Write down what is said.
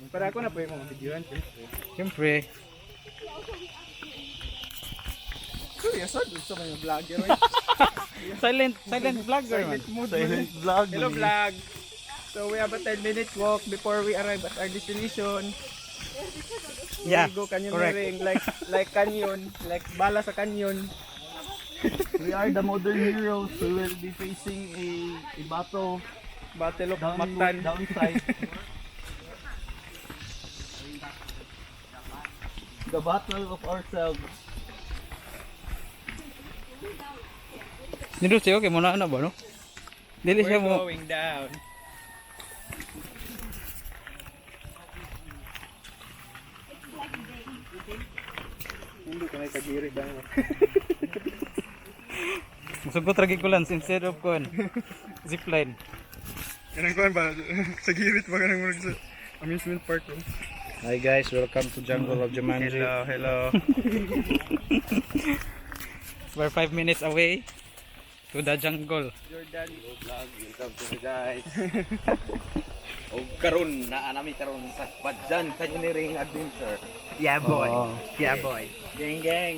Para ako na po yung mga videoan. Siyempre. Seryoso, gusto mo yung vlogger. Silent vlogger man. Silent mode. Silent vlog. Hello vlog. So we have a 10-minute walk before we arrive at our destination. Yeah, We go correct. canyoneering like canyon, like bala sa canyon. We are the modern heroes who will be facing a battle Battle of down, Mactan. downside. The battle of ourselves. Nindot siya, okay, muna na ba, no? Dili siya We're mo. going down. Hindi ka may kagiri ba? Musugot ragi ko lang instead of kon. Zipline. Kanang kuan ba? Sa girit ba kanang murag sa amusement park? Hi guys, welcome to Jungle of Jumanji. Hello. We're 5 minutes away to the jungle. Jordan. Vlog, welcome to the guys. O karon na nami karon sa Badjan Canyoneering Adventure. Yeah boy. Oh. Yeah boy. Gang gang.